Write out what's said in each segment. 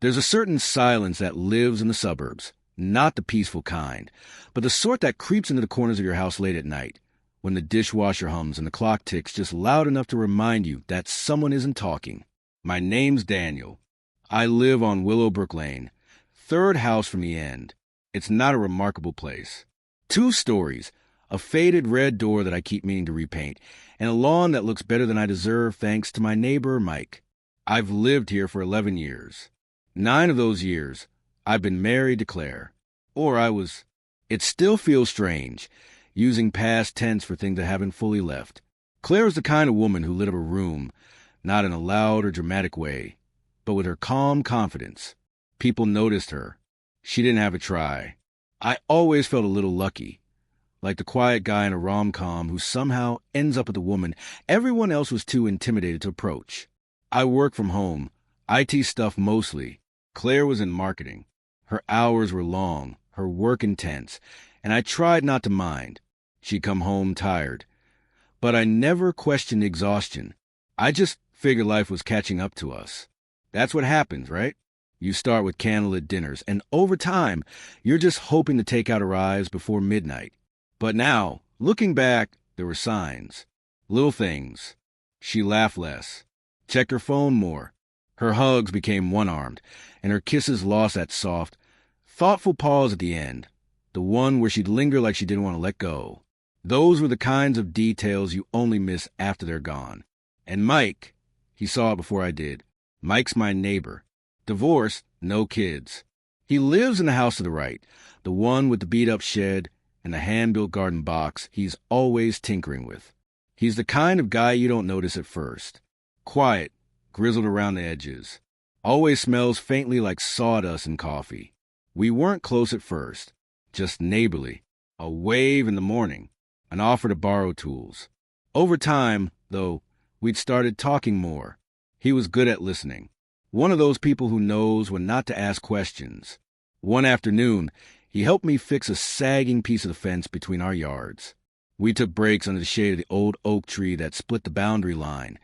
There's a certain silence that lives in the suburbs, not the peaceful kind, but the sort that creeps into the corners of your house late at night, when the dishwasher hums and the clock ticks just loud enough to remind you that someone isn't talking. My name's Daniel. I live on Willowbrook Lane, third house from the end. It's not a remarkable place. 2 stories, a faded red door that I keep meaning to repaint, and a lawn that looks better than I deserve thanks to my neighbor, Mike. I've lived here for 11 years. 9 of those years, I've been married to Claire. Or I was. It still feels strange, using past tense for things that haven't fully left. Claire is the kind of woman who lit up a room, not in a loud or dramatic way, but with her calm confidence. People noticed her. She didn't have to try. I always felt a little lucky, like the quiet guy in a rom-com who somehow ends up with a woman everyone else was too intimidated to approach. I work from home, IT stuff mostly. Claire was in marketing. Her hours were long, her work intense, and I tried not to mind. She'd come home tired. But I never questioned exhaustion. I just figured life was catching up to us. That's what happens, right? You start with candlelit dinners, and over time, you're just hoping the takeout arrives before midnight. But now, looking back, there were signs. Little things. She laughed less, checked her phone more. Her hugs became one-armed, and her kisses lost that soft, thoughtful pause at the end, the one where she'd linger like she didn't want to let go. Those were the kinds of details you only miss after they're gone. And Mike, he saw it before I did. Mike's my neighbor. Divorced, no kids. He lives in the house to the right, the one with the beat-up shed and the hand-built garden box he's always tinkering with. He's the kind of guy you don't notice at first. Quiet, grizzled around the edges. Always smells faintly like sawdust and coffee. We weren't close at first, just neighborly. A wave in the morning, an offer to borrow tools. Over time, though, we'd started talking more. He was good at listening. One of those people who knows when not to ask questions. One afternoon, he helped me fix a sagging piece of the fence between our yards. We took breaks under the shade of the old oak tree that split the boundary line,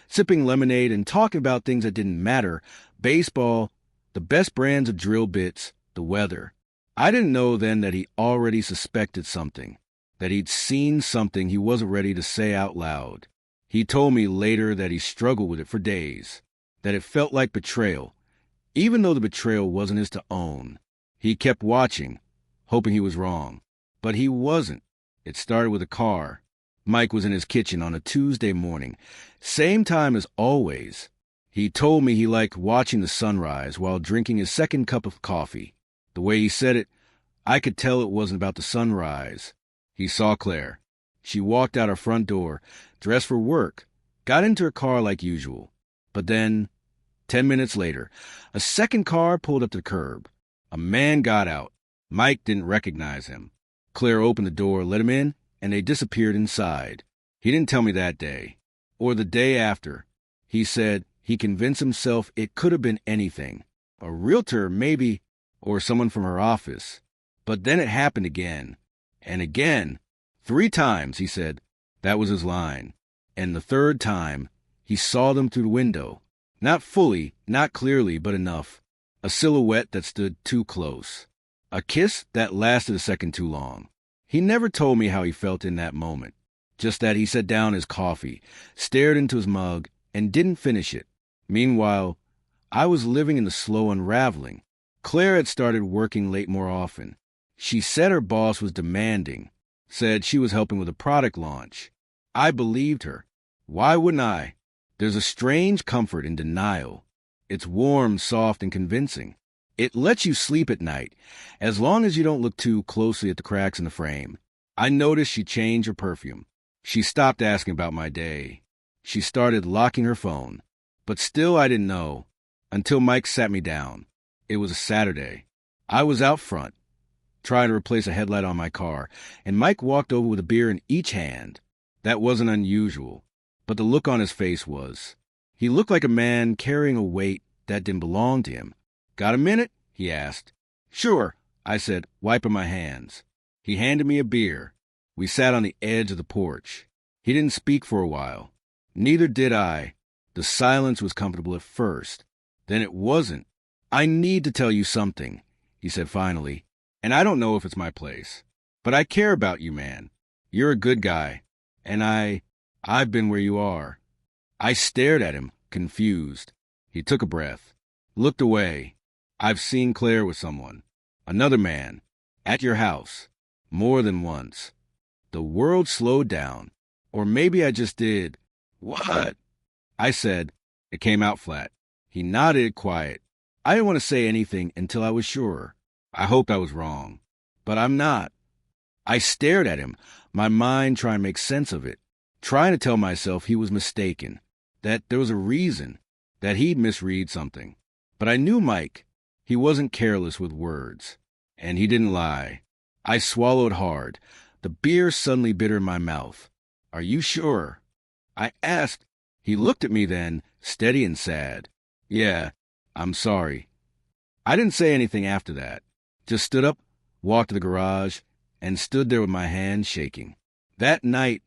sipping lemonade and talking about things that didn't matter, baseball, the best brands of drill bits, the weather. I didn't know then that he already suspected something, that he'd seen something he wasn't ready to say out loud. He told me later that he struggled with it for days, that it felt like betrayal, even though the betrayal wasn't his to own. He kept watching, hoping he was wrong. But he wasn't. It started with a car. Mike was in his kitchen on a Tuesday morning, same time as always. He told me he liked watching the sunrise while drinking his second cup of coffee. The way he said it, I could tell it wasn't about the sunrise. He saw Claire. She walked out her front door, dressed for work, got into her car like usual. But then, 10 minutes later, a second car pulled up to the curb. A man got out. Mike didn't recognize him. Claire opened the door, let him in, and they disappeared inside. He didn't tell me that day, or the day after. He said he convinced himself it could have been anything. A realtor, maybe, or someone from her office. But then it happened again. And again. 3 times, he said. That was his line. And the 3rd time, he saw them through the window. Not fully, not clearly, but enough. A silhouette that stood too close. A kiss that lasted a second too long. He never told me how he felt in that moment. Just that he set down his coffee, stared into his mug, and didn't finish it. Meanwhile, I was living in the slow unraveling. Claire had started working late more often. She said her boss was demanding, said she was helping with a product launch. I believed her. Why wouldn't I? There's a strange comfort in denial. It's warm, soft, and convincing. It lets you sleep at night, as long as you don't look too closely at the cracks in the frame. I noticed she changed her perfume. She stopped asking about my day. She started locking her phone. But still I didn't know, until Mike sat me down. It was a Saturday. I was out front, trying to replace a headlight on my car, and Mike walked over with a beer in each hand. That wasn't unusual, but the look on his face was. He looked like a man carrying a weight that didn't belong to him. "Got a minute?" he asked. "Sure," I said, wiping my hands. He handed me a beer. We sat on the edge of the porch. He didn't speak for a while. Neither did I. The silence was comfortable at first. Then it wasn't. I need to tell you something, he said finally, and I don't know if it's my place, but I care about you, man. You're a good guy, and I've been where you are. I stared at him, confused. He took a breath, looked away. I've seen Claire with someone, another man, at your house, more than once. The world slowed down, or maybe I just did. What? I said. It came out flat. He nodded, quiet. I didn't want to say anything until I was sure. I hoped I was wrong, but I'm not. I stared at him, my mind trying to make sense of it, trying to tell myself he was mistaken, that there was a reason, that he'd misread something. But I knew Mike. He wasn't careless with words, and he didn't lie. I swallowed hard, the beer suddenly bitter in my mouth. Are you sure? I asked. He looked at me then, steady and sad. Yeah, I'm sorry. I didn't say anything after that. Just stood up, walked to the garage, and stood there with my hands shaking. That night,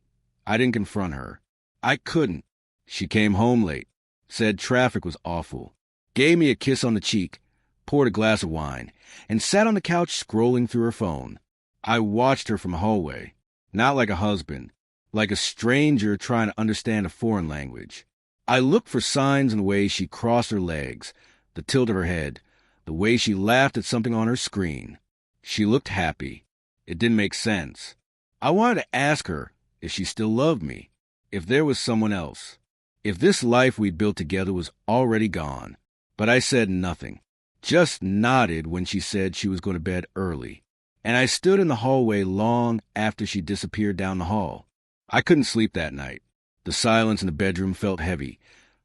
I didn't confront her. I couldn't. She came home late, said traffic was awful, gave me a kiss on the cheek, poured a glass of wine, and sat on the couch scrolling through her phone. I watched her from the hallway, not like a husband, like a stranger trying to understand a foreign language. I looked for signs in the way she crossed her legs, the tilt of her head, the way she laughed at something on her screen. She looked happy. It didn't make sense. I wanted to ask her if she still loved me, if there was someone else, if this life we'd built together was already gone. But I said nothing, just nodded when she said she was going to bed early. And I stood in the hallway long after she disappeared down the hall. I couldn't sleep that night. The silence in the bedroom felt heavy,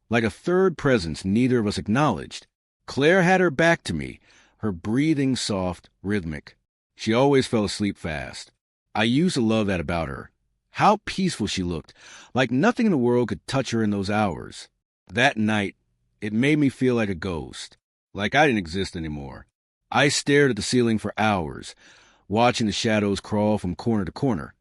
like a third presence neither of us acknowledged. Claire had her back to me, her breathing soft, rhythmic. She always fell asleep fast. I used to love that about her. How peaceful she looked, like nothing in the world could touch her in those hours. That night, it made me feel like a ghost, like I didn't exist anymore. I stared at the ceiling for hours, watching the shadows crawl from corner to corner,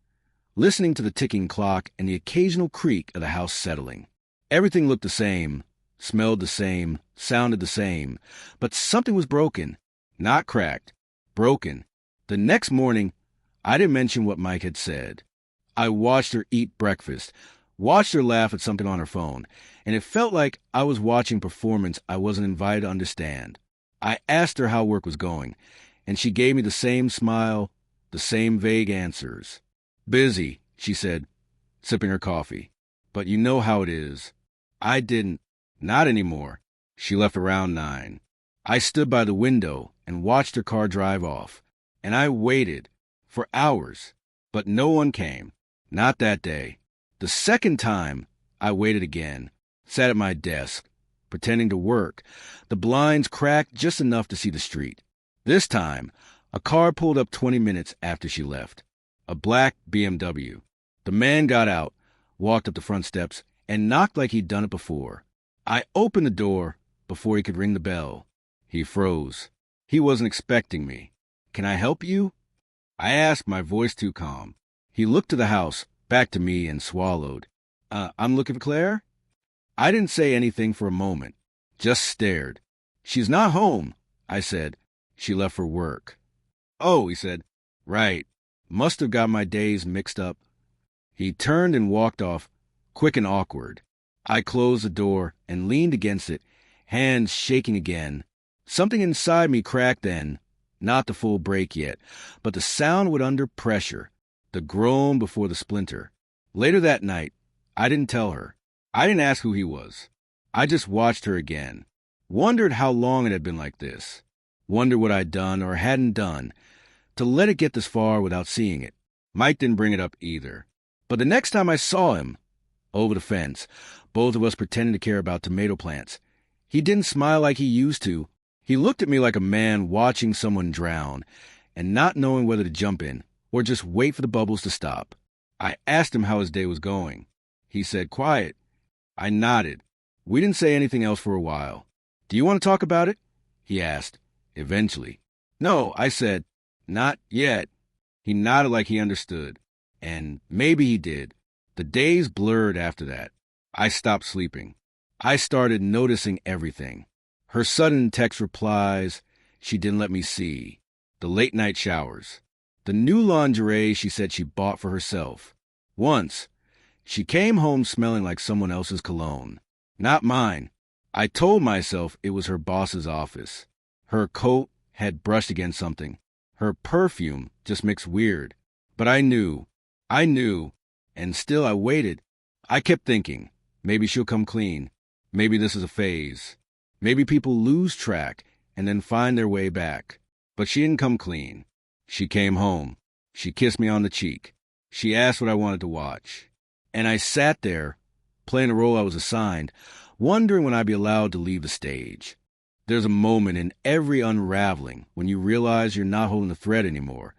listening to the ticking clock and the occasional creak of the house settling. Everything looked the same, smelled the same, sounded the same, but something was broken, not cracked, broken. The next morning, I didn't mention what Mike had said. I watched her eat breakfast, watched her laugh at something on her phone, and it felt like I was watching a performance I wasn't invited to understand. I asked her how work was going, and she gave me the same smile, the same vague answers. Busy, she said, sipping her coffee. But you know how it is. I didn't. Not anymore. She left around 9. I stood by the window and watched her car drive off, and I waited for hours, but no one came. Not that day. The second time, I waited again, sat at my desk, pretending to work, the blinds cracked just enough to see the street. This time, a car pulled up 20 minutes after she left. A black BMW. The man got out, walked up the front steps, and knocked like he'd done it before. I opened the door before he could ring the bell. He froze. He wasn't expecting me. Can I help you? I asked, my voice too calm. He looked to the house, back to me, and swallowed. I'm looking for Claire? I didn't say anything for a moment, just stared. She's not home, I said. She left for work. Oh, he said. Right. Must have got my days mixed up. He turned and walked off, quick and awkward. I closed the door and leaned against it, hands shaking again. Something inside me cracked then, not the full break yet, but the sound went under pressure, the groan before the splinter. Later that night, I didn't tell her. I didn't ask who he was. I just watched her again, wondered how long it had been like this, wondered what I'd done or hadn't done to let it get this far without seeing it. Mike didn't bring it up either. But the next time I saw him, over the fence, both of us pretending to care about tomato plants, he didn't smile like he used to. He looked at me like a man watching someone drown and not knowing whether to jump in or just wait for the bubbles to stop. I asked him how his day was going. He said, quiet. I nodded. We didn't say anything else for a while. Do you want to talk about it? He asked, eventually. No, I said, not yet. He nodded like he understood. And maybe he did. The days blurred after that. I stopped sleeping. I started noticing everything. Her sudden text replies she didn't let me see. The late-night showers. The new lingerie she said she bought for herself. Once, she came home smelling like someone else's cologne. Not mine. I told myself it was her boss's office. Her coat had brushed against something. Her perfume just mixed weird. But I knew, and still I waited. I kept thinking, maybe she'll come clean. Maybe this is a phase. Maybe people lose track and then find their way back. But she didn't come clean. She came home. She kissed me on the cheek. She asked what I wanted to watch. And I sat there, playing the role I was assigned, wondering when I'd be allowed to leave the stage. There's a moment in every unraveling when you realize you're not holding the thread anymore,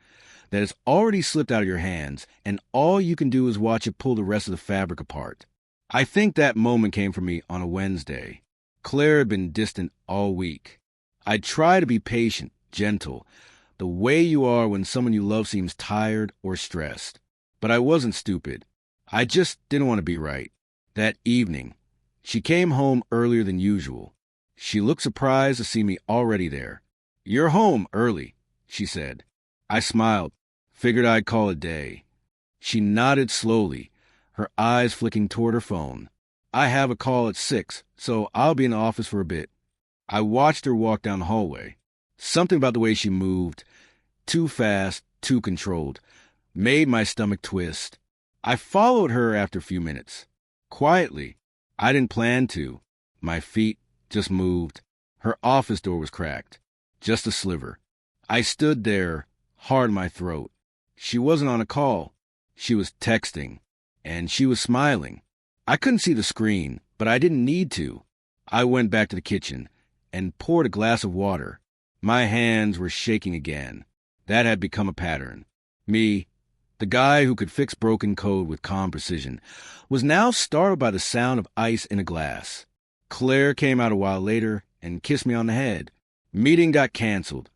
that it's already slipped out of your hands, and all you can do is watch it pull the rest of the fabric apart. I think that moment came for me on a Wednesday. Claire had been distant all week. I'd try to be patient, gentle, the way you are when someone you love seems tired or stressed. But I wasn't stupid. I just didn't want to be right. That evening, she came home earlier than usual. She looked surprised to see me already there. "You're home early," she said. I smiled, figured I'd call it a day. She nodded slowly, her eyes flicking toward her phone. "I have a call at 6, so I'll be in the office for a bit." I watched her walk down the hallway. Something about the way she moved, too fast, too controlled, made my stomach twist. I followed her after a few minutes. Quietly. I didn't plan to. My feet just moved. Her office door was cracked. Just a sliver. I stood there, hard in my throat. She wasn't on a call. She was texting. And she was smiling. I couldn't see the screen, but I didn't need to. I went back to the kitchen and poured a glass of water. My hands were shaking again. That had become a pattern. Me, the guy who could fix broken code with calm precision, was now startled by the sound of ice in a glass. Claire came out a while later and kissed me on the head. "Meeting got canceled,"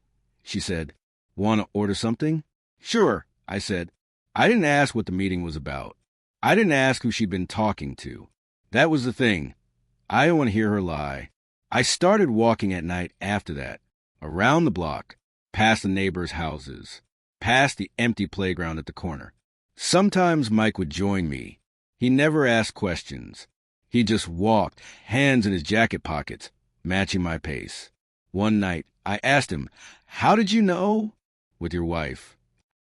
she said. "Want to order something?" "Sure," I said. I didn't ask what the meeting was about. I didn't ask who she'd been talking to. That was the thing. I didn't want to hear her lie. I started walking at night after that, around the block, past the neighbors' houses, past the empty playground at the corner. Sometimes Mike would join me. He never asked questions. He just walked, hands in his jacket pockets, matching my pace. One night, I asked him, "How did you know?" "With your wife."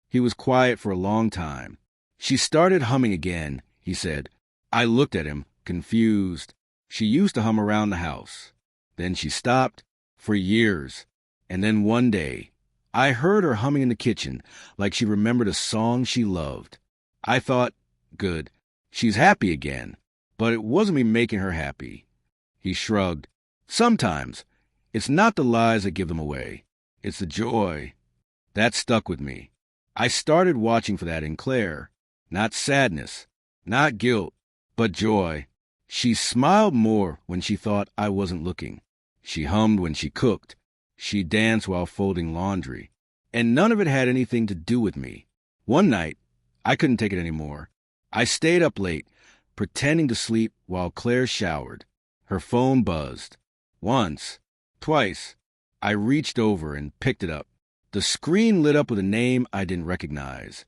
He was quiet for a long time. "She started humming again," he said. I looked at him, confused. She used to hum around the house. Then she stopped, for years. And then one day, I heard her humming in the kitchen, like she remembered a song she loved. I thought, good, she's happy again. But it wasn't me making her happy. He shrugged. "Sometimes. It's not the lies that give them away. It's the joy." That stuck with me. I started watching for that in Claire. Not sadness, not guilt, but joy. She smiled more when she thought I wasn't looking. She hummed when she cooked. She danced while folding laundry. And none of it had anything to do with me. One night, I couldn't take it anymore. I stayed up late, pretending to sleep while Claire showered. Her phone buzzed. Once, twice, I reached over and picked it up. The screen lit up with a name I didn't recognize.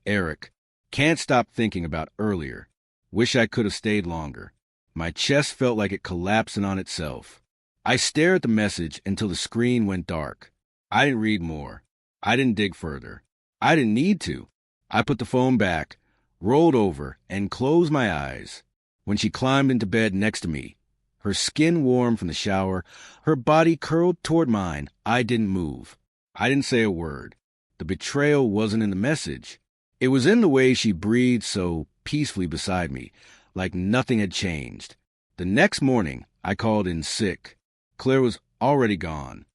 Eric. Can't stop thinking about earlier. Wish I could have stayed longer. My chest felt like it collapsed in on itself. I stared at the message until the screen went dark. I didn't read more. I didn't dig further. I didn't need to. I put the phone back, rolled over, and closed my eyes. When she climbed into bed next to me, her skin warm from the shower, her body curled toward mine, I didn't move. I didn't say a word. The betrayal wasn't in the message. It was in the way she breathed so peacefully beside me, like nothing had changed. The next morning, I called in sick. Claire was already gone.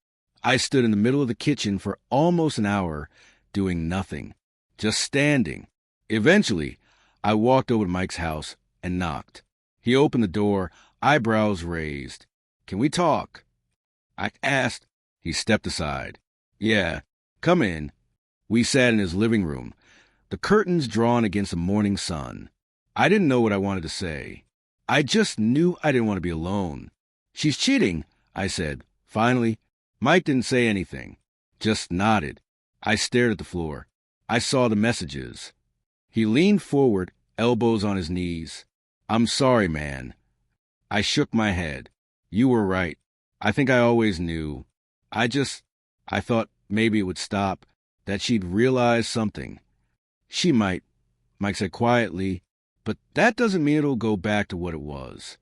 I stood in the middle of the kitchen for almost an hour, doing nothing, just standing. Eventually, I walked over to Mike's house and knocked. He opened the door, eyebrows raised. "Can we talk?" I asked. He stepped aside. "Yeah, come in." We sat in his living room, the curtains drawn against the morning sun. I didn't know what I wanted to say. I just knew I didn't want to be alone. "She's cheating," I said. Finally, Mike didn't say anything, just nodded. I stared at the floor. I saw the messages. He leaned forward, elbows on his knees. I'm sorry, man. I shook my head. You were right. I think I always knew. I thought maybe it would stop, that she'd realize something. She might, Mike said quietly, but that doesn't mean it'll go back to what it was.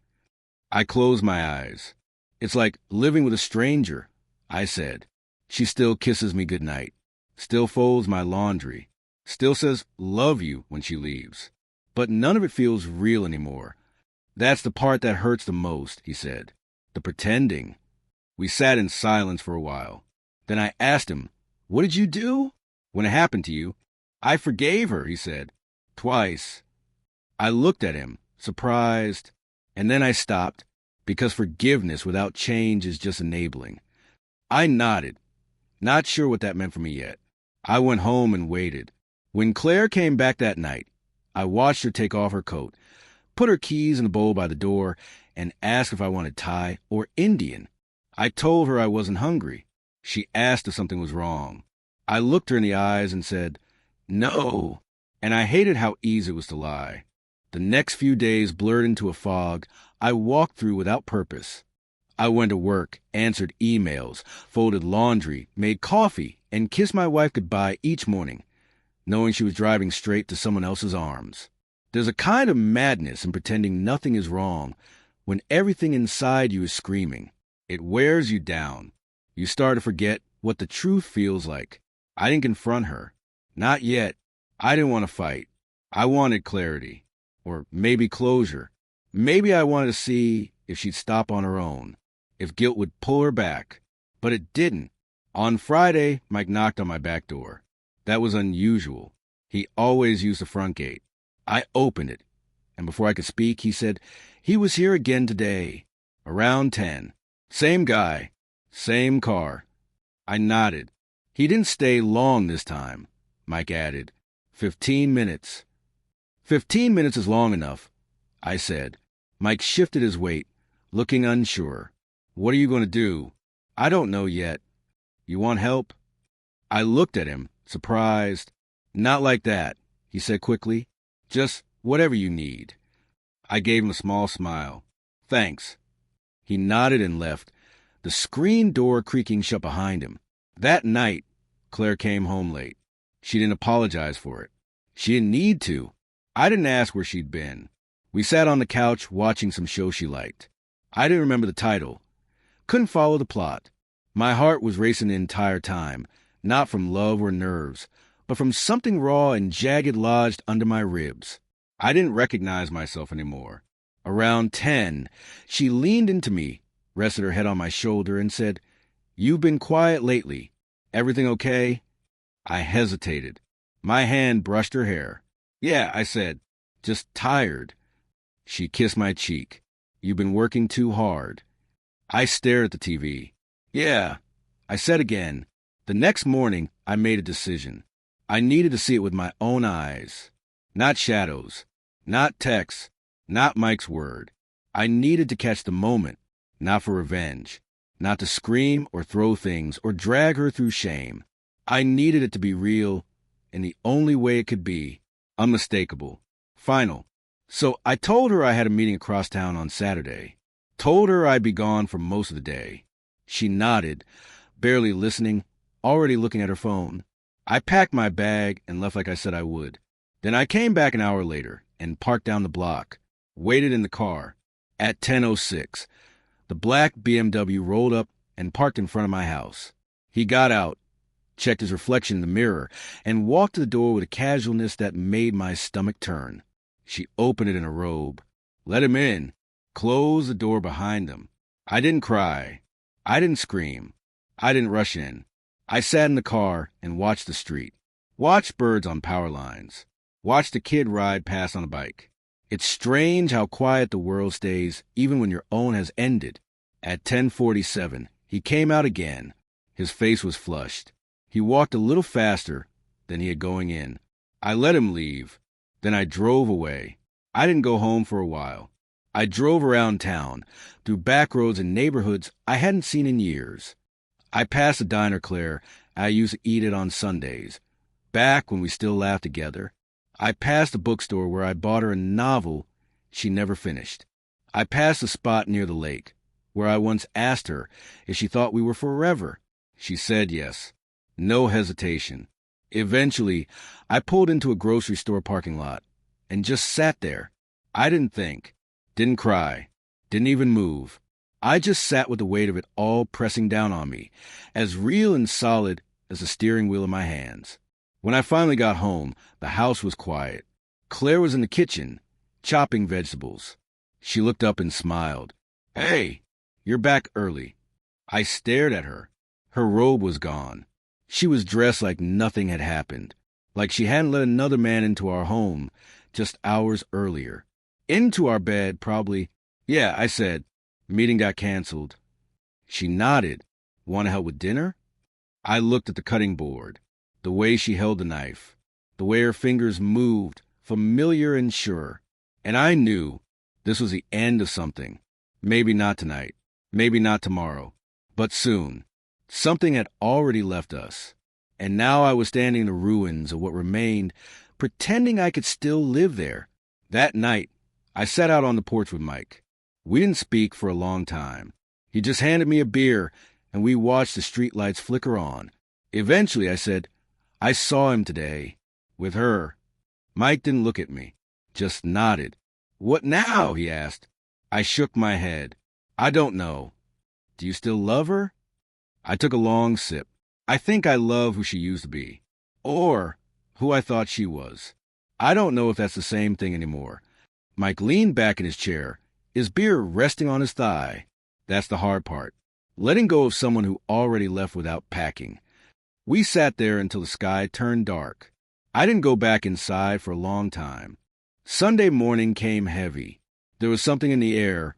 I closed my eyes. It's like living with a stranger, I said. She still kisses me goodnight, still folds my laundry, still says love you when she leaves. But none of it feels real anymore. That's the part that hurts the most, he said. The pretending. We sat in silence for a while. Then I asked him, what did you do? When it happened to you? I forgave her, he said. Twice. I looked at him, surprised, and then I stopped, because forgiveness without change is just enabling. I nodded, not sure what that meant for me yet. I went home and waited. When Claire came back that night, I watched her take off her coat, put her keys in a bowl by the door, and ask if I wanted Thai or Indian. I told her I wasn't hungry. She asked if something was wrong. I looked her in the eyes and said, no, and I hated how easy it was to lie. The next few days blurred into a fog I walked through without purpose. I went to work, answered emails, folded laundry, made coffee, and kissed my wife goodbye each morning, knowing she was driving straight to someone else's arms. There's a kind of madness in pretending nothing is wrong when everything inside you is screaming. It wears you down. You start to forget what the truth feels like. I didn't confront her. Not yet. I didn't want to fight. I wanted clarity. Or maybe closure. Maybe I wanted to see if she'd stop on her own, if guilt would pull her back. But it didn't. On Friday, Mike knocked on my back door. That was unusual. He always used the front gate. I opened it, and before I could speak, he said, he was here again today, around 10. Same guy, same car. I nodded. He didn't stay long this time, Mike added. 15 minutes. 15 minutes is long enough, I said. Mike shifted his weight, looking unsure. What are you going to do? I don't know yet. You want help? I looked at him, surprised. Not like that, he said quickly. Just whatever you need. I gave him a small smile. Thanks. He nodded and left, the screen door creaking shut behind him. That night, Claire came home late. She didn't apologize for it. She didn't need to. I didn't ask where she'd been. We sat on the couch watching some show she liked. I didn't remember the title. Couldn't follow the plot. My heart was racing the entire time, not from love or nerves, but from something raw and jagged lodged under my ribs. I didn't recognize myself anymore. Around 10, she leaned into me, rested her head on my shoulder, and said, You've been quiet lately. Everything okay? I hesitated. My hand brushed her hair. Yeah, I said, just tired. She kissed my cheek. You've been working too hard. I stared at the TV. Yeah, I said again. The next morning, I made a decision. I needed to see it with my own eyes. Not shadows. Not texts. Not Mike's word. I needed to catch the moment, not for revenge. Not to scream or throw things or drag her through shame. I needed it to be real in the only way it could be. Unmistakable. Final. So I told her I had a meeting across town on Saturday. Told her I'd be gone for most of the day. She nodded, barely listening, already looking at her phone. I packed my bag and left like I said I would. Then I came back an hour later and parked down the block, waited in the car. At 10:06, the black BMW rolled up and parked in front of my house. He got out, checked his reflection in the mirror, and walked to the door with a casualness that made my stomach turn. She opened it in a robe, let him in, closed the door behind him. I didn't cry. I didn't scream. I didn't rush in. I sat in the car and watched the street. Watched birds on power lines. Watched a kid ride past on a bike. It's strange how quiet the world stays even when your own has ended. At 10:47, he came out again. His face was flushed. He walked a little faster than he had going in. I let him leave. Then I drove away. I didn't go home for a while. I drove around town, through back roads and neighborhoods I hadn't seen in years. I passed a diner Claire I used to eat at on Sundays, back when we still laughed together. I passed a bookstore where I bought her a novel she never finished. I passed a spot near the lake, where I once asked her if she thought we were forever. She said yes. No hesitation. Eventually, I pulled into a grocery store parking lot and just sat there. I didn't think, didn't cry, didn't even move. I just sat with the weight of it all pressing down on me, as real and solid as the steering wheel in my hands. When I finally got home, the house was quiet. Claire was in the kitchen, chopping vegetables. She looked up and smiled. "Hey, you're back early." I stared at her. Her robe was gone. She was dressed like nothing had happened, like she hadn't let another man into our home just hours earlier. Into our bed, probably. "Yeah," I said. "Meeting got canceled." She nodded. "Want to help with dinner?" I looked at the cutting board, the way she held the knife, the way her fingers moved, familiar and sure. And I knew this was the end of something. Maybe not tonight, maybe not tomorrow, but soon. Something had already left us, and now I was standing in the ruins of what remained, pretending I could still live there. That night, I sat out on the porch with Mike. We didn't speak for a long time. He just handed me a beer, and we watched the streetlights flicker on. Eventually, I said, "I saw him today, with her." Mike didn't look at me, just nodded. "What now?" he asked. I shook my head. "I don't know." "Do you still love her?" I took a long sip. I think I love who she used to be, or who I thought she was. I don't know if that's the same thing anymore. Mike leaned back in his chair, his beer resting on his thigh. That's the hard part, letting go of someone who already left without packing. We sat there until the sky turned dark. I didn't go back inside for a long time. Sunday morning came heavy. There was something in the air.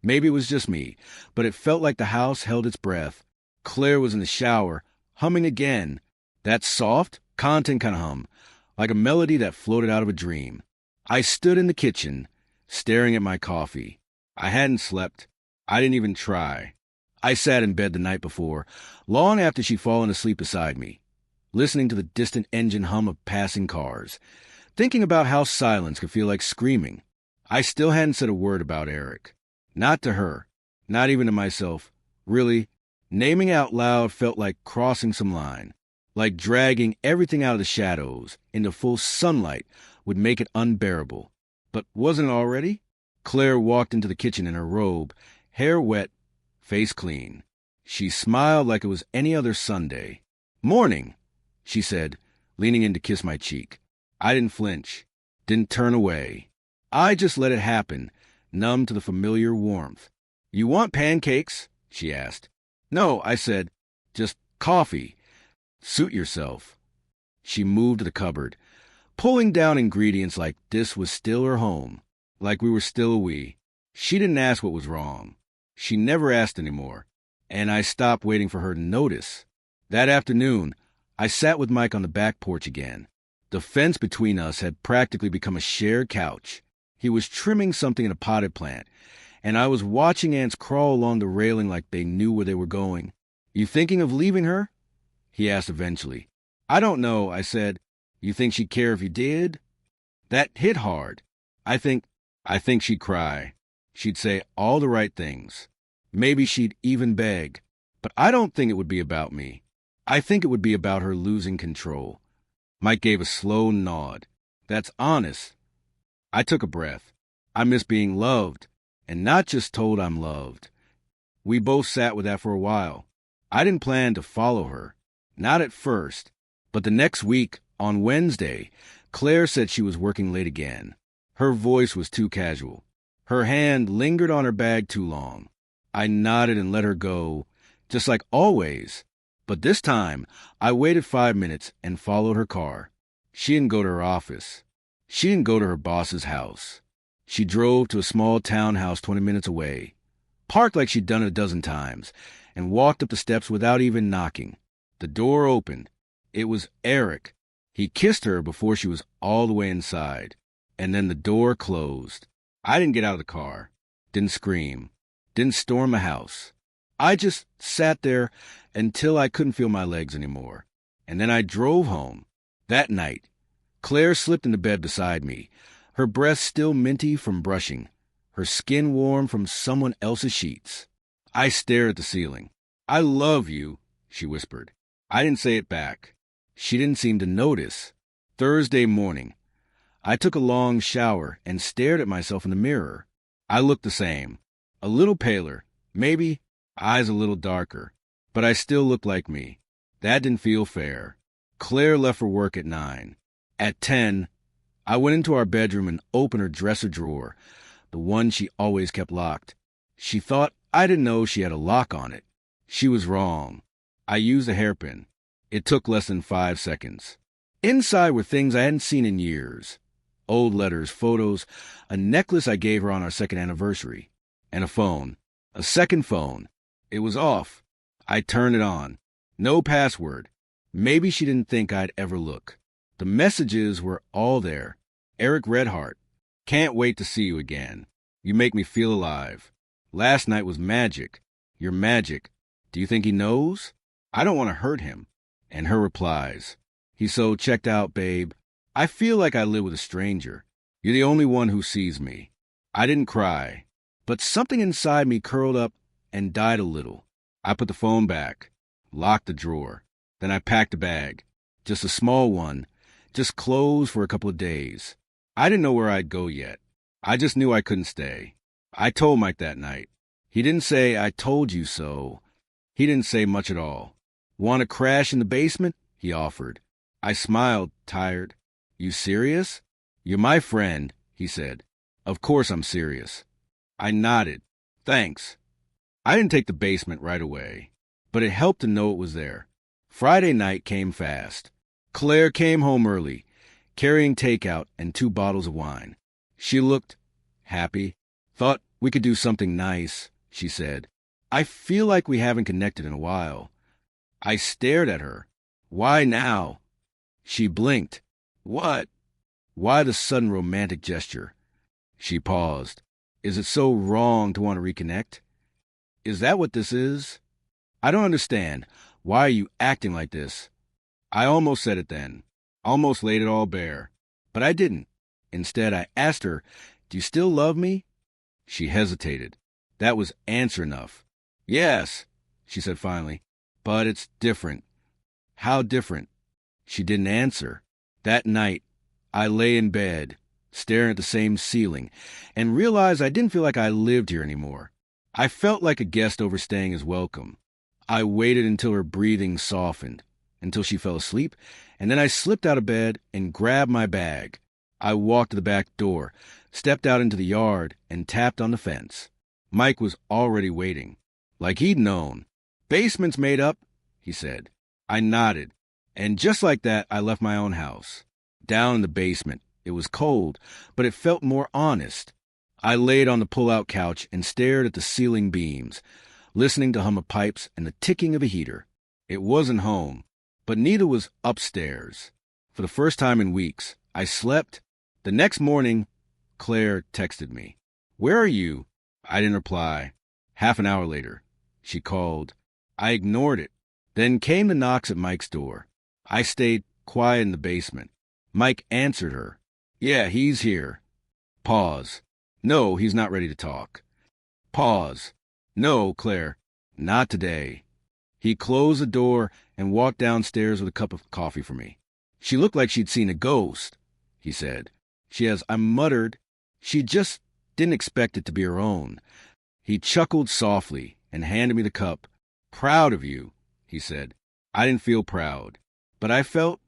Maybe it was just me, but it felt like the house held its breath. Claire was in the shower, humming again. That soft, content kind of hum, like a melody that floated out of a dream. I stood in the kitchen, staring at my coffee. I hadn't slept. I didn't even try. I sat in bed the night before, long after she'd fallen asleep beside me, listening to the distant engine hum of passing cars, thinking about how silence could feel like screaming. I still hadn't said a word about Eric. Not to her, not even to myself. Really, naming it out loud felt like crossing some line, like dragging everything out of the shadows into full sunlight would make it unbearable. But wasn't it already? Claire walked into the kitchen in her robe, hair wet, face clean. She smiled like it was any other Sunday. "Morning," she said, leaning in to kiss my cheek. I didn't flinch, didn't turn away. I just let it happen, numb to the familiar warmth. "You want pancakes?" she asked. "No," I said, "just coffee." "Suit yourself." She moved to the cupboard, pulling down ingredients like this was still her home, like we were still we. She didn't ask what was wrong. She never asked anymore, and I stopped waiting for her to notice. That afternoon, I sat with Mike on the back porch again. The fence between us had practically become a shared couch. He was trimming something in a potted plant, and I was watching ants crawl along the railing like they knew where they were going. "You thinking of leaving her?" he asked eventually. "I don't know," I said. "You think she'd care if you did?" That hit hard. I think she'd cry. She'd say all the right things. Maybe she'd even beg. But I don't think it would be about me. I think it would be about her losing control. Mike gave a slow nod. "That's honest." I took a breath. I miss being loved, and not just told I'm loved. We both sat with that for a while. I didn't plan to follow her. Not at first. But the next week, on Wednesday, Claire said she was working late again. Her voice was too casual. Her hand lingered on her bag too long. I nodded and let her go, just like always. But this time, I waited 5 minutes and followed her car. She didn't go to her office. She didn't go to her boss's house. She drove to a small townhouse 20 minutes away, parked like she'd done it a dozen times, and walked up the steps without even knocking. The door opened. It was Eric. He kissed her before she was all the way inside, and then the door closed. I didn't get out of the car, didn't scream, didn't storm the house. I just sat there until I couldn't feel my legs anymore. And then I drove home. That night, Claire slipped into bed beside me, her breath still minty from brushing, her skin warm from someone else's sheets. I stared at the ceiling. "I love you," she whispered. I didn't say it back. She didn't seem to notice. Thursday morning, I took a long shower and stared at myself in the mirror. I looked the same. A little paler, maybe, eyes a little darker. But I still looked like me. That didn't feel fair. Claire left for work at 9. At 10, I went into our bedroom and opened her dresser drawer, the one she always kept locked. She thought I didn't know she had a lock on it. She was wrong. I used a hairpin. It took less than 5 seconds. Inside were things I hadn't seen in years. Old letters, photos, a necklace I gave her on our second anniversary, and a phone. A second phone. It was off. I turned it on. No password. Maybe she didn't think I'd ever look. The messages were all there. Eric Redhart. Can't wait to see you again. You make me feel alive. Last night was magic. You're magic. Do you think he knows? I don't want to hurt him. And her replies. He's so checked out, babe. I feel like I live with a stranger. You're the only one who sees me. I didn't cry, but something inside me curled up and died a little. I put the phone back, locked the drawer. Then I packed a bag. Just a small one, just clothes for a couple of days. I didn't know where I'd go yet. I just knew I couldn't stay. I told Mike that night. He didn't say, "I told you so." He didn't say much at all. "Want to crash in the basement?" he offered. I smiled, tired. "You serious?" "You're my friend," he said. "Of course I'm serious." I nodded. "Thanks." I didn't take the basement right away, but it helped to know it was there. Friday night came fast. Claire came home early, carrying takeout and 2 bottles of wine. She looked happy. "Thought we could do something nice," she said. "I feel like we haven't connected in a while." I stared at her. "Why now?" She blinked. "What?" Why the sudden romantic gesture? She paused. "Is it so wrong to want to reconnect? Is that what this is? I don't understand. Why are you acting like this?" I almost said it then. Almost laid it all bare. But I didn't. Instead, I asked her, "Do you still love me?" She hesitated. That was answer enough. "Yes," she said finally. "But it's different." "How different?" She didn't answer. That night, I lay in bed, staring at the same ceiling, and realized I didn't feel like I lived here anymore. I felt like a guest overstaying his welcome. I waited until her breathing softened, until she fell asleep, and then I slipped out of bed and grabbed my bag. I walked to the back door, stepped out into the yard, and tapped on the fence. Mike was already waiting, like he'd known. "Basement's made up," he said. I nodded, and just like that, I left my own house. Down in the basement, it was cold, but it felt more honest. I laid on the pull-out couch and stared at the ceiling beams, listening to hum of pipes and the ticking of a heater. It wasn't home, but neither was upstairs. For the first time in weeks, I slept. The next morning, Claire texted me. "Where are you?" I didn't reply. Half an hour later, she called. I ignored it. Then came the knocks at Mike's door. I stayed quiet in the basement. Mike answered her. "Yeah, he's here." Pause. "No, he's not ready to talk." Pause. "No, Claire, not today." He closed the door and walked downstairs with a cup of coffee for me. "She looked like she'd seen a ghost," he said. I muttered. She just didn't expect it to be her own. He chuckled softly and handed me the cup. "Proud of you," he said. I didn't feel proud, but I felt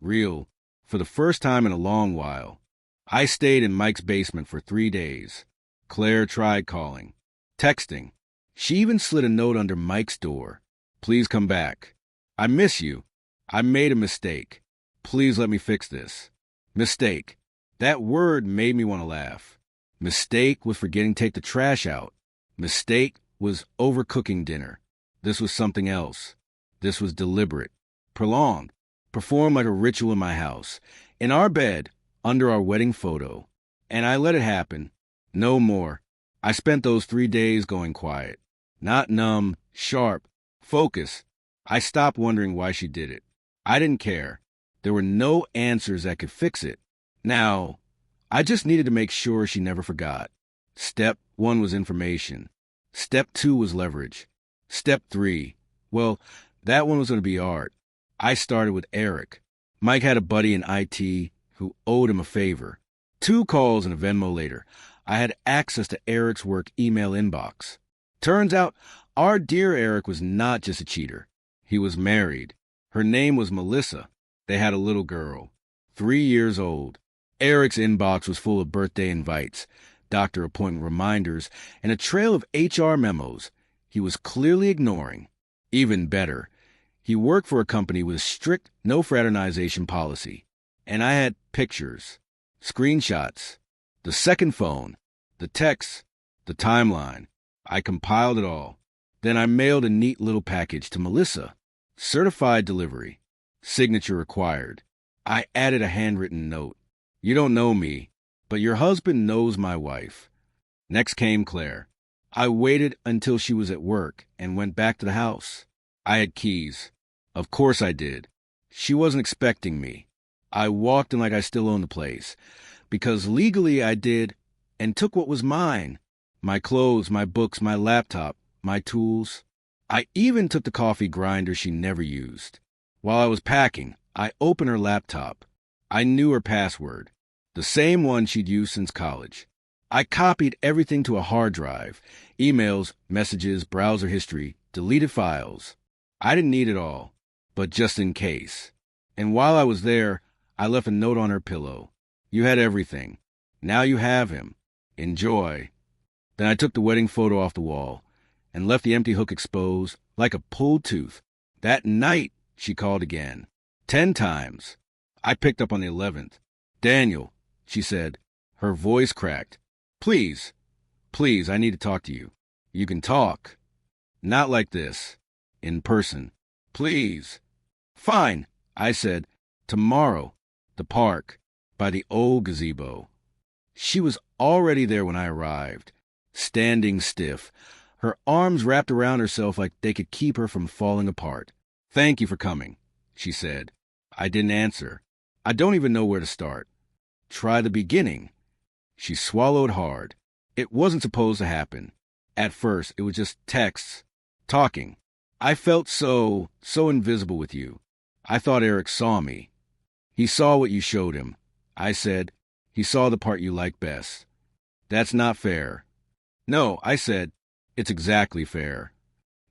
real for the first time in a long while. I stayed in Mike's basement for 3 days. Claire tried calling, texting. She even slid a note under Mike's door. "Please come back. I miss you. I made a mistake. Please let me fix this." Mistake. That word made me want to laugh. Mistake was forgetting to take the trash out. Mistake was overcooking dinner. This was something else. This was deliberate, prolonged, performed like a ritual in my house, in our bed, under our wedding photo. And I let it happen. No more. I spent those 3 days going quiet. Not numb, sharp, focused. I stopped wondering why she did it. I didn't care. There were no answers that could fix it. Now, I just needed to make sure she never forgot. Step 1 was information. Step 2 was leverage. Step 3, well, that one was going to be art. I started with Eric. Mike had a buddy in IT who owed him a favor. 2 calls and a Venmo later, I had access to Eric's work email inbox. Turns out, our dear Eric was not just a cheater. He was married. Her name was Melissa. They had a little girl, 3 years old. Eric's inbox was full of birthday invites, doctor appointment reminders, and a trail of HR memos he was clearly ignoring. Even better, he worked for a company with a strict no fraternization policy. And I had pictures, screenshots, the second phone, the texts, the timeline. I compiled it all. Then I mailed a neat little package to Melissa. Certified delivery. Signature required. I added a handwritten note. You don't know me, but your husband knows my wife. Next came Claire. I waited until she was at work and went back to the house. I had keys. Of course I did. She wasn't expecting me. I walked in like I still owned the place, because legally I did, and took what was mine. My clothes, my books, my laptop, my tools. I even took the coffee grinder she never used. While I was packing, I opened her laptop. I knew her password, the same one she'd used since college. I copied everything to a hard drive, emails, messages, browser history, deleted files. I didn't need it all, but just in case. And while I was there, I left a note on her pillow. You had everything. Now you have him. Enjoy. Then I took the wedding photo off the wall and left the empty hook exposed like a pulled tooth. That night, she called again. 10 times. I picked up on the 11th. Daniel, she said. Her voice cracked. Please, I need to talk to you. You can talk. Not like this. In person. Please. Fine, I said. Tomorrow. The park. By the old gazebo. She was already there when I arrived. Standing stiff. Her arms wrapped around herself like they could keep her from falling apart. Thank you for coming, she said. I didn't answer. I don't even know where to start. Try the beginning. She swallowed hard. It wasn't supposed to happen. At first, it was just texts. Talking. I felt so invisible with you. I thought Eric saw me. He saw what you showed him. I said, he saw the part you liked best. That's not fair. No, I said, it's exactly fair.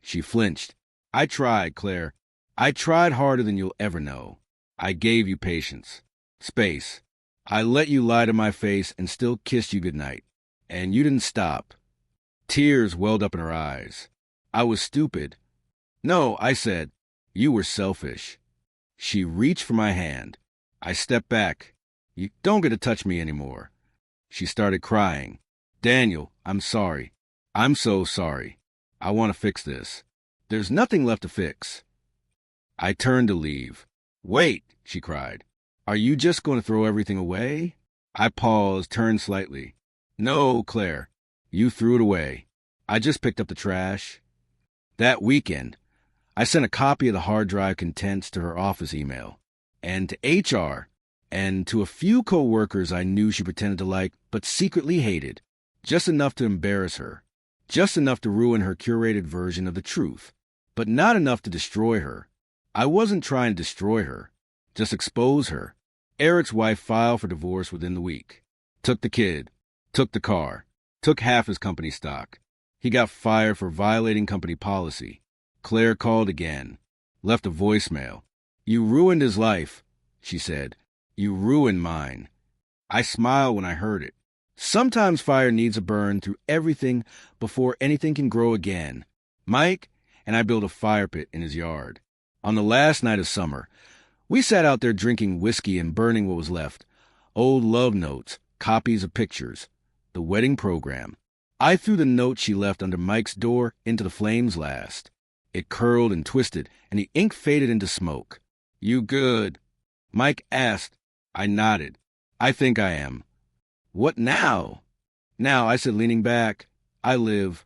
She flinched. I tried, Claire. I tried harder than you'll ever know. I gave you patience. Space. I let you lie to my face and still kissed you goodnight. And you didn't stop. Tears welled up in her eyes. I was stupid. No, I said, you were selfish. She reached for my hand. I stepped back. You don't get to touch me anymore. She started crying. Daniel, I'm sorry. I'm so sorry. I want to fix this. There's nothing left to fix. I turned to leave. Wait, she cried. Are you just going to throw everything away? I paused, turned slightly. No, Claire. You threw it away. I just picked up the trash. That weekend, I sent a copy of the hard drive contents to her office email, and to HR, and to a few co-workers I knew she pretended to like but secretly hated. Just enough to embarrass her. Just enough to ruin her curated version of the truth. But not enough to destroy her. I wasn't trying to destroy her. Just expose her. Eric's wife filed for divorce within the week. Took the kid. Took the car. Took half his company stock. He got fired for violating company policy. Claire called again. Left a voicemail. You ruined his life, she said. You ruined mine. I smiled when I heard it. Sometimes fire needs a burn through everything before anything can grow again. Mike and I built a fire pit in his yard. On the last night of summer, we sat out there drinking whiskey and burning what was left. Old love notes, copies of pictures, the wedding program. I threw the note she left under Mike's door into the flames last. It curled and twisted, and the ink faded into smoke. You good? Mike asked. I nodded. I think I am. What now? Now, I said, leaning back, I live